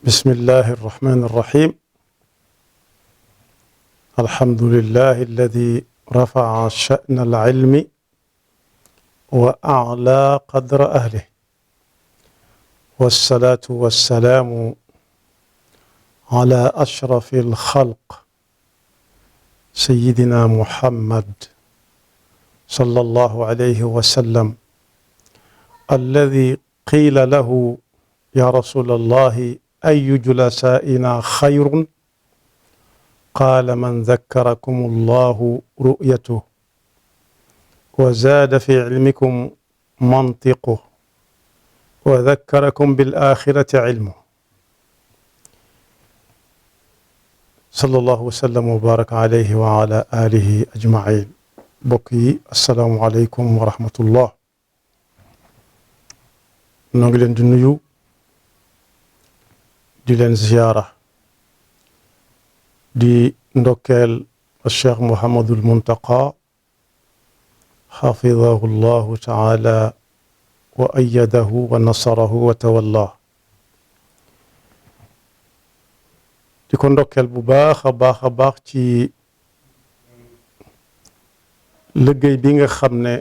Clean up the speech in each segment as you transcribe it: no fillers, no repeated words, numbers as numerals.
بسم الله الرحمن الرحيم. الحمد لله الذي رفع شأن العلم وأعلى قدر أهله، والصلاة والسلام على أشرف الخلق سيدنا محمد صلى الله عليه وسلم الذي قيل له يا رسول الله أي جلسائنا خير؟ قال من ذكركم الله رؤيته وزاد في علمكم منطقه وذكركم بالآخرة علمه صلى الله وسلم وبارك عليه وعلى آله أجمعين. mbokk yi asalaamualeykum wa rahmatullah. noo ngi leen di nuyu di leen ziyaara di ndokkeel Cheikh Mouhamadul Muntaqa xafidahu llahu taala wa ayadahu wa nasarahu wa tawallah. di ko ndokkeel bu baax a baax a baax ci liggéey bi nga xam ne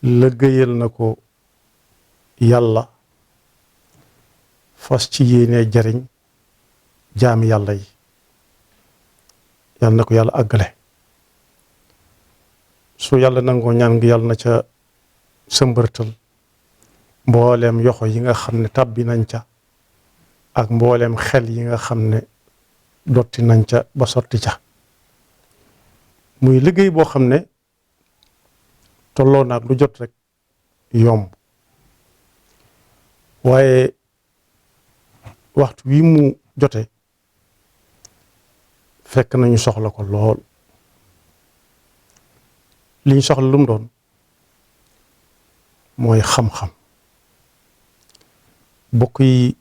liggéeyal na ko yàlla, fas ci yéene jariñ jaami yàlla yi. yàlla na ko yàlla àggale. su yàlla nangoo ñaan ngi yàlla na ca sëmbërtal mbooleem yoxo yi nga xam ne tàbbi nañ ca ak mbooleem xel yi nga xam ne dotti nañ ca ba sotti ca. muy liggéey boo xam ne tolloo naag lu jot rek yomb, waaye waxtu wi mu jote fekk nañu soxla ko lool. li ñu soxla lu mu doon mooy xam-xam. bokk yi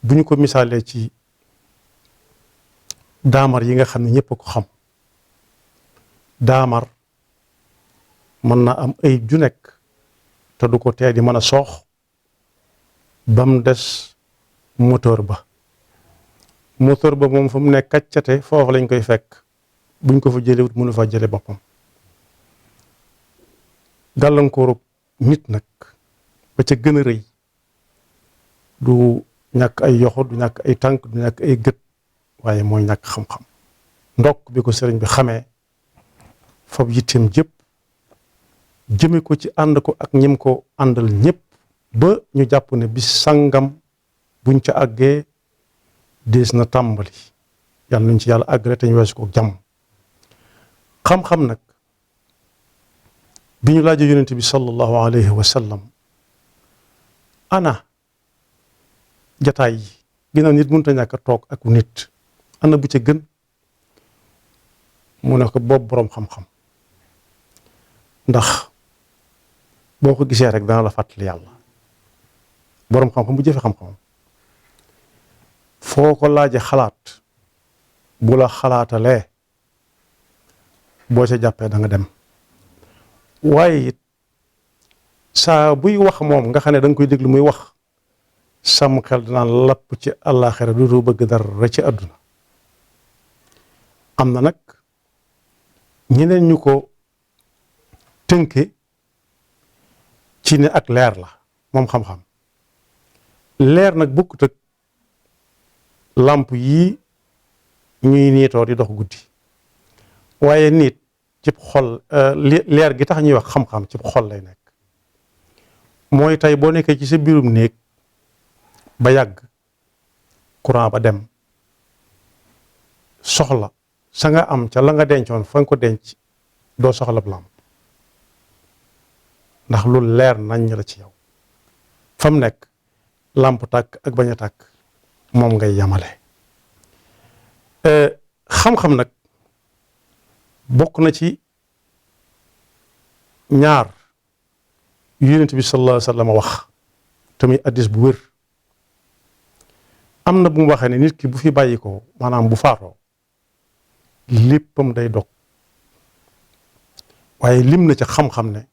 bu ñu ko misaalee ci daamar yi nga xam ne ñëpp a ko xam, daamar mën na am ay ju nekk te du ko tee di mën a soox ba mu des moteur ba. moteur ba moom fu mu nekk kaccate foofu lañ koy fekk, buñ ko fa jëlewut mënu fa jële boppam. gàllankooru nit nag ba ca gën a rëy du ñàkk ay yoxo, du ñàkk ay tànk, du ñàkk ay gët, waaye mooy ñàkk xam-xam. ndokk bi ko sëriñ bi xamee fab yitteem jëpp jëme ko ci ànd ko ak ñim ko àndal ñëpp ba ñu jàpp ne bis sangam buñ ca àggee dees na tàmbali. yàlla nañ ci yàlla àggale te ñu weesu ko jàmm. xam-xam nag bi ñu laajee yonent bi sallallahu alayhi wa sallam ana jataay yi ginnaaw nit mënut a ñàkk a toog ak nit, ana bu ca gën? mu ne ko boobu boroom xam-xam, ndax boo ko gisee rek dana la fàttali yàlla. boroom xam-xam bu jëfe xam-xamam foo ko laaje xalaat bu la xalaatalee boo ca jàppee da nga dem. waaye it saa buy wax moom nga xam ne da nga koy déglu muy wax, sam xel dinaan lapp ci àllaaxira du bëgg dara ci àdduna. am na nag ñeneen ñu ko tënke ci ne ak leer la moom xam-xam. leer nag bokkut ak làmp yii ñuy niitoo di dox guddi, waaye nit cib xol, leer gi tax ñuy wax xam-xam cib xol lay nekk. mooy tey boo nekkee ci sa biirum néeg ba yàgg courant ba dem, soxla sa nga am ca la nga dencoon fa nga ko denc, doo soxla làmp ndax lu leer nañ la ci yow. fa mu nekk làmp tàkk ak bañ a tàkk moom ngay yamale. xam-xam nag bokk na ci ñaar yonent bi sallallahu alayhi wa sallam wax tamit addis bu wér. am na bu mu waxee ne nit ki bu fi bàyyi ko, maanaam bu faatoo léppam day dog. waaye lim na ca xam-xam ne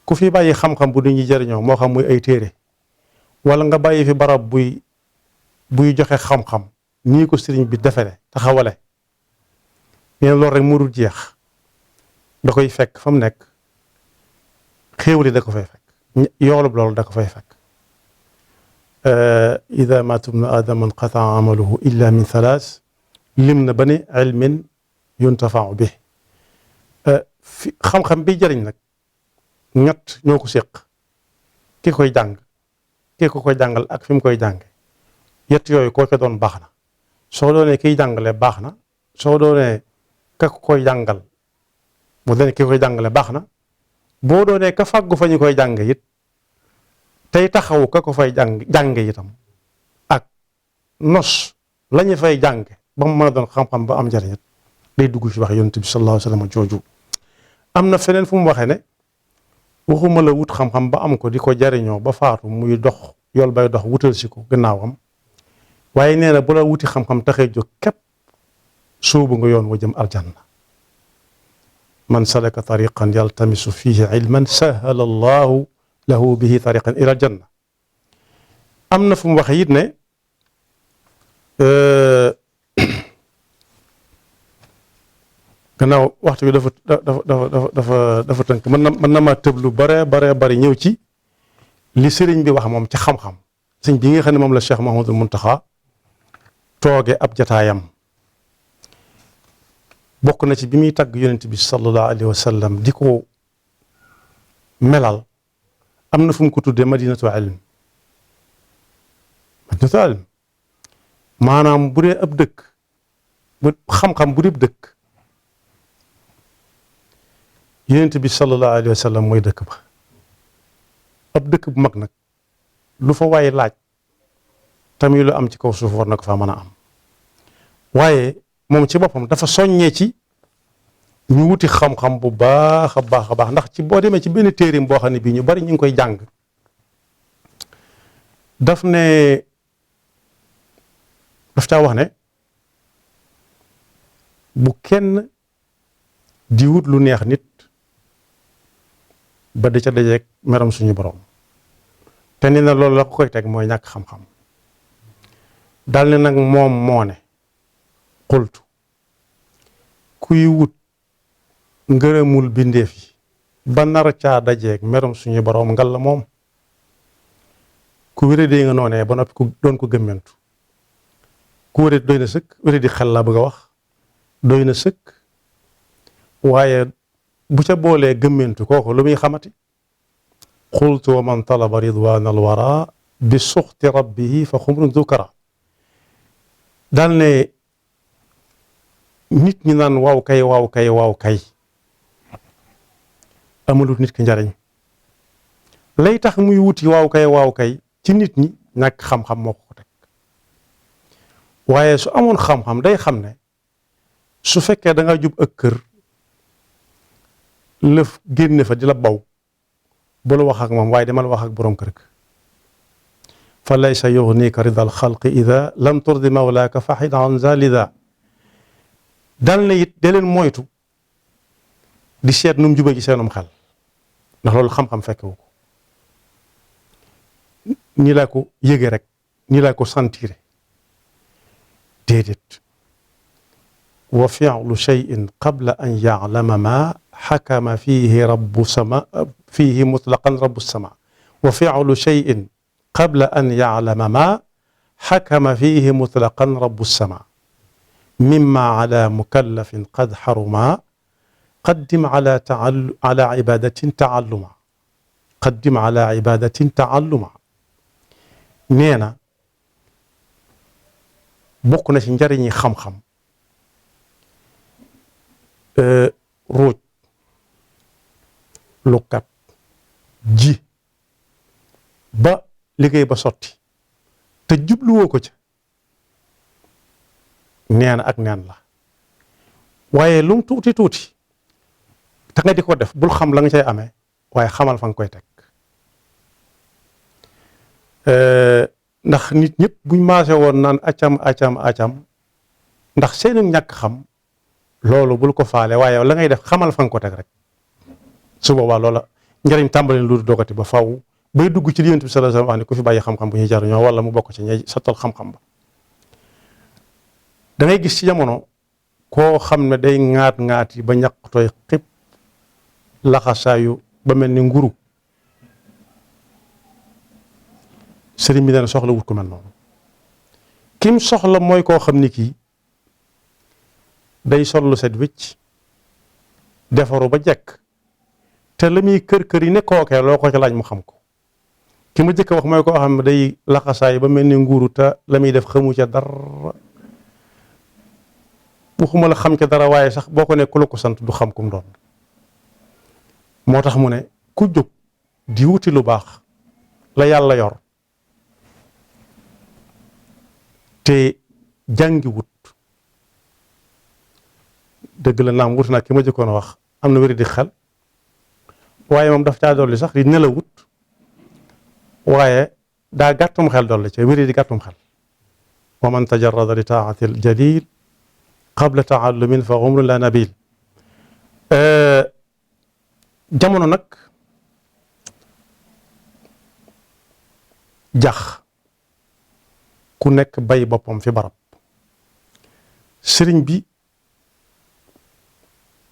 ku fi bàyyi xam-xam bu nit ñi jëriñoo moo xam muy ay téere wala nga bàyyi fi barab buy joxe xam-xam nii ko sëriñ bi defere taxawale nee loolu rek mu dul jeex da koy fekk fa mu nekk xéewali da ko fay fekk yoolub loolu da ko fay fekk ida maata ibnu aadama inqataa amaluhu illa min thalaas lim na ba ne ilmin yuntafau bi fi xam-xam bi jëriñ nag ñett ñoo ko séq ki koy jàng ki ko koy jàngal ak fi mu koy jànge yett yooyu koo ca doon baax na soo doonee kiy jàngale baax na soo doonee ka koy jàngal bu doonee ki koy jàngale baax na boo doonee ka fàggu fa ñu koy jànge it tey taxawu ka ko fay jànge itam ak nos la ñu fay jànge ba mu mën a doon xam-xam ba am njëriñ it day dugg ci wax yonent bi sallallahu alayhi wa sallam jooju am na feneen fu mu waxee ne waxuma la wut xam-xam ba am ko di ko jariñoo ba faatu muy dox yool bay dox wutal si ko gannaawam waaye nee na bu la wuti xam-xam taxee jóg képp sóobu nga yoon wa jëm aljanna man salaka tariqan yaltamisu fihi ilman sahala allahu lahu bihi tariqan ila aljanna am na fu mu waxee it ne gannaaw waxtu bi dafa tënk mën na maa tëb lu bare bari ñëw ci li sëriñ bi wax moom ci xam-xam sëñ bi nga xam ne moom la Cheikh Mouhamadul Mountakha tooge ab jataayam bokk na ci bi muy tagg yonent bi sallallahu alayhi wa sallam di ko melal am na fu mu ko tuddee madinatu ilm maanaam bu dee ab dëkk bu xam-xam bu dee dëkk yonent bi sallallahu alayhi wa sallam mooy dëkk ba ab dëkk bu mag nag lu fa waaye laaj tamit lu am ci kaw suuf war na ko faa mën a am waaye moom ci boppam dafa soññee ci ñu wuti xam-xam bu baax a baax ndax ci boo demee ci benn téerim boo xam ne bii ñu bari ñu ngi koy jàng daf caa wax ne bu kenn di wut lu neex nit ba di ca dajeeg meram suñu borom te ni na loolu la ko koy teg mooy ñàkk xam-xam dal ne nag moom moo ne xultu kuy wut ngërëmul bindeef yi ba nar caa dajeeg meram suñu borom ngal la moom ku wéradee nga noonee ba noppi ku doon ko gëmmentu ku wéradi doy na sëkk wéradi xel la bëgg a wax doy na sëkk waaye bu ca boolee gëmmentu kooku lu muy xamati xultu wa man talaba ridwan alwara bi suxti rabbihi fa xumrun dukara daal ne nit ñi naan waaw kay amalut nit ki njariñ lay tax muy wuti waaw kay ci nit ñi ñàkk xam-xam moo ko teg waaye su amoon xam-xam day xam ne su fekkee da nga jub ak kër lëf génne fa di la baw bu la wax ak moom waaye demal wax ak borom kër ga fa laysa yughnika rida al xalqi ida lam turdi mawlaaka faxid an zalida dal na it da leen moytu di seet nu mu jubee ci seenum xel ndax loolu xam-xam fekkewu ko nii laa ko yëge rek nii laa ko sentire déedéet wa fi'lu shay'in qabla an ya'lama ma xakama fiihi rabbu sama fiihi mutlaqan rabbu sama wa fi'lu shay'in qabla an ya'lama ma xakama fiihi mutlaqan rabbu sama mimma ala mukallafin qad xaruma qaddim ala ibadatin taalluma qaddim ala ibadatin taalluma nee na bokk na ci njariñi xam-xam ruuj lukat ji ba liggéey ba sotti te jubluwoo ko ca neen ak neen la waaye lum tuuti te nga di ko def bul xam la nga cay amee waaye xamal fa nga koy teg ndax nit ñëpp buñ maase woon naan acam ndax seenu ñàkk xam loolu bul ko faale waaye la ngay def xamal fa nga ko teg rek su boobaa loola njëriñ tàmbali lu doogati ba faw bay dugg ci li Yonent bi sallallahu alayhi wasallam wax ne ku fi bàyyi xam-xam bu ñuy jariñoo wala mu bokk ci ñay sottal xam-xam ba. da ngay gis ci jamono koo xam ne day ŋaat yi ba ñaq tooy xib laxasaayu ba mel ni nguru sëriñ bi nee na soxla wut ko mel noonu kim soxla mooy koo xam ni kii day sol lu set wicc defaru ba jekk te la muy kër yi ne kookee loo ko ci laaj mu xam ko ki ma jëkk wax mooy koo xam ne day laxasaay ba mel ni nguuru te la muy def xamu ca dara waxuma la xam ca dara waaye sax boo ko ne ku la ko sant du xam kum doon moo tax mu ne ku jóg di wuti lu baax la yàlla yor te jàngi wut dëgg la naam wut naa ki ma jëkkoon a wax am na wéri di xel waaye moom daf caa dolli sax di nelawut waaye daa gàttum xel dolli ca wéri di gàttum xel wa man tajarrada li taati al jalil qabla taallumin fa umrun la nabil jamono nag jax ku nekk bay boppam fi barab sëriñ bi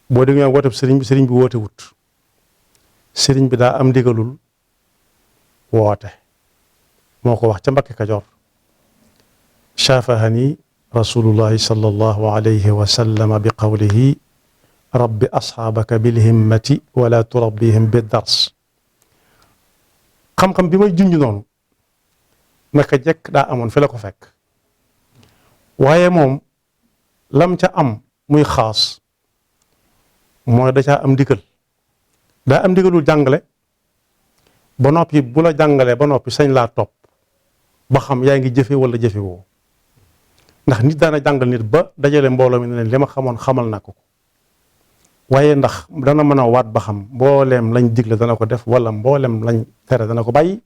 boo déggee wooteb sëriñ bi woote wut sëriñ bi daa am ndigalul woote moo ko wax ca Mbakke Kajoor shaafahani rasulullahi sallallahu alayhi wa sallam bi qawlihi rabbi asxaabaka bilhimmati wala turabbihim biddars xam-xam bi may junj noonu naka jekk daa amoon fi la ko fekk waaye moom lam ca am muy xaas mooy da caa am ndigal daa am ndigalul jàngale ba noppi bu la jàngalee ba noppi sañ laa topp ba xam yaa ngi jëfe wala jëfe woo ndax nit daana jàngal nit ba dajale mbooloo mi ne leen li ma xamoon xamal na ko waaye ndax dana mën a waat ba xam mbooleem lañ digle dana ko def wala mbooleem lañ tere dana ko bàyyi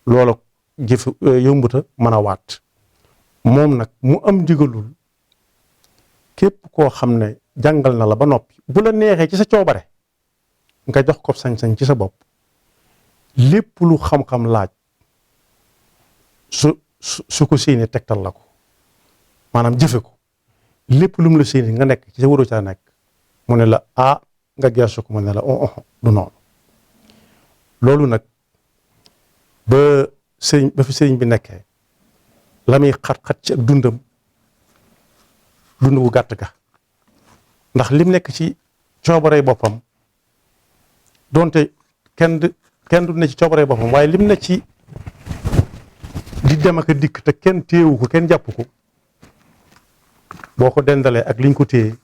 loolu jëf yombuta mën a waat moom nag mu am ndigalul képp koo xam ne jàngal na la ba noppi bu la neexee ci sa coobare nga jox ko sañ-sañ ci sa bopp lépp lu xam-xam laaj su ko séenee tegtal la ko maanaam jëfe ko lépp lu mu la séenee nga nekk ci sa waru caa nekk mu ne la nga geesu ko mu ne la du noonu loolu nag ba fi sëriñ bi nekkee la muy xat-xat ci ak dund bu gàtt ga ndax lim nekk ci coobarey boppam donte kenn du ne ci coobarey boppam waaye lim ne ci di dem ak a dikk te kenn téewu ko kenn jàpp ko boo ko dendalee ak liñ ko téye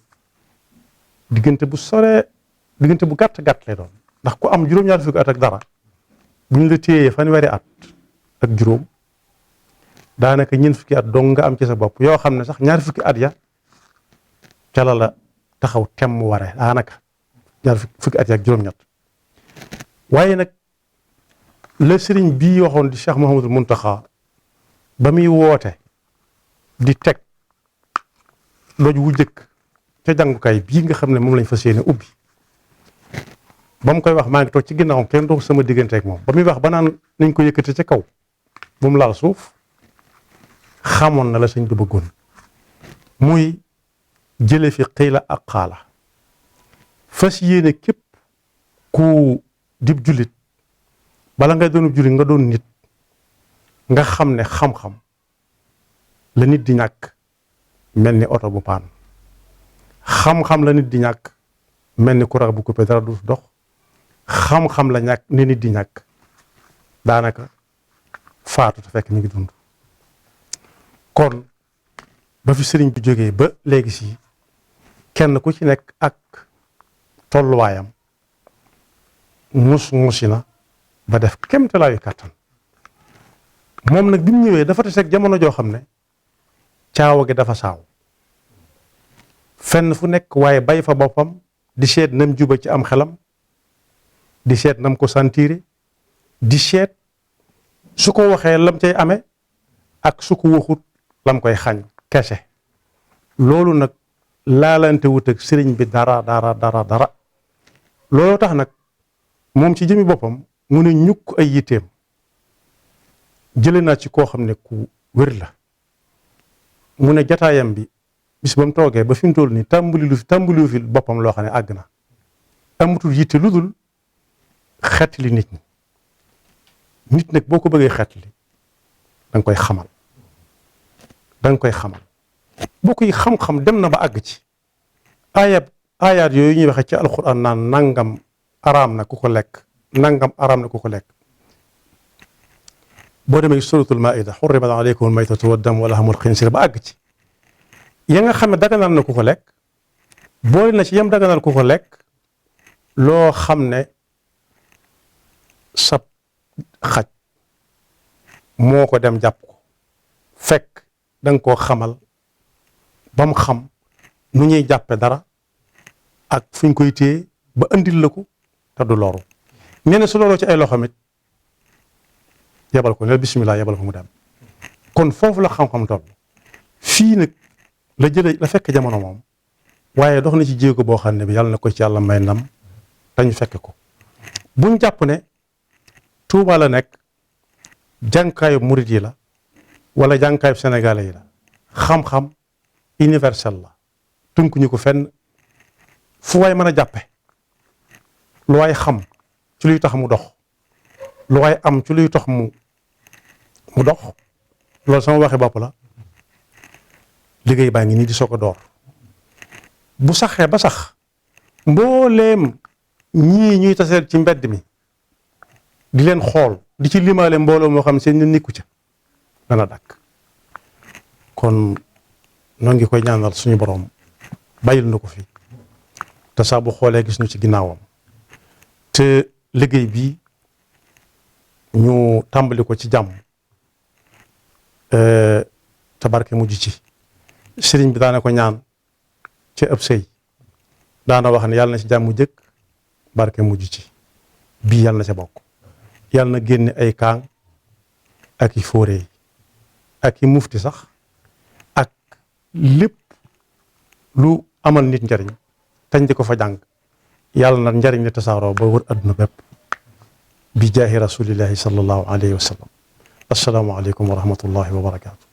diggante bu gàtt lay doon ndax ku am juróom-ñaar fukki at ak dara buñ la téyee fanweeri at ak juróom daanaka ñeent fukki at dong nga am ci sa bopp yoo xam ne sax ñaar fukki at ya ca la taxaw temm ware daanaka ñaar fukki at ya ak juróom-ñett waaye nag la sëriñ bii waxoon di Cheikh Mouhamadul Muntaxa ba muy woote di teg doj wu jëkk ca jàngukaay bii nga xam ne moom lañ fas yéene ubbi ba mu koy wax maa ngi toog ci ginnaawam kenn dox sama diggante ak moom ba muy wax ba naan nañ ko yëkkati ca kaw bu mu laal suuf xamoon na la sëñ bi bëggoon muy jële fi xiila ak xaala fas yéene képp ku dib jullit bala ngay doon jullit nga doon nit nga xam ne xam-xam la nit di ñàkk mel ni oto bu paan xam-xam la nit di ñàkk mel ni courant bu coupé dara du dox xam-xam la ñàkk ni nit di ñàkk daanaka faatu te fekk mi ngi dund kon ba fi sëriñ bi jógee ba léegi si kenn ku ci nekk ak tolluwaayam musi na ba def kéemtalaayu kàttan moom nag bi mu ñëwee dafa tase ak jamono joo xam ne caawa gi dafa saaw fenn fu nekk waaye bay fa boppam di seet nam juba ci am xelam di seet nam ko sentiire di seet su ko waxee lam cay amee ak su ko waxut lam koy xañ kese loolu nag laalante wut ak sëriñ bi dara looloo tax nag moom ci jëmi boppam mu ne ñukk ay yitteem jële naa ci koo xam ne ku wér la mu ne jataayam bi bis ba mu toogee ba fi mu toll nii tàmbaliwu fi boppam loo xam ne àgg na amatul yitte lu dul xeetli nit ñi nit nag boo ko bëggee xeetli danga koy xamal boo koy xam-xam dem na ba àgg ci aayaat yooyu ñuy waxe ci alquran naan nangam araam na ku ko lekk boo demee suratul maida xurrimat aleykum almaytatu waddam wa lahmul xinsiir ba àgg ci ya nga xam ne daganal na ku ko lekk boole na ci yam daganal ku ko lekk loo xam ne sab xaj moo ko dem jàpp ko fekk da nga koo xamal ba mu xam nu ñuy jàppe dara ak fu ñu koy téye ba andil la ko te du loru nee na su looloo ci ay loxoom it yebal ko ne bismillah yebal ko mu dem kon foofu la xam-xam toll fii nag la fekk jamono moom waaye dox na ci jéego boo xam ne bi yàlla na ko ci yàlla may ndam te ñu fekk ko buñ jàpp ne Tuuba la nekk jànkaayub murit yi la wala jànkaayub sénégalais yi la xam-xam universel la tënkuñu ko fenn fu waay mën a jàppe lu waay xam ci luy tax mu dox lu waay am ci luy tax mu dox loolu sama waxe bopp la liggéey baa ngi nii di soog a door bu saxee ba sax mbooleem ñii ñuy taseel ci mbedd mi di leen xool di ci limaale mbooloo moo xam seen ñu nikku ca dana dakk kon noo ngi koy ñaanal suñu borom bàyyil na ko fi te saa bu xoolee gis ñu ci ginnaawam te liggéey bi ñu tàmbali ko ci jàmm te barke mujj ci sëriñ bi daana ko ñaan ci ëpp sëy daana wax ne yàlla na ci jàmm jëkk barke mujj ci bii yàlla na ca bokk yàlla na génne ay kaang ak i fóoree ak i mufti sax ak lépp lu amal nit njariñ tañ di ko fa jàng yàlla na njariñ li tasaaroo ba wër adduna bépp bi jaahi rasulillahi sallallahu alayhi wa sallam assalaamu aleykum wa rahmatullahi wa barakaatu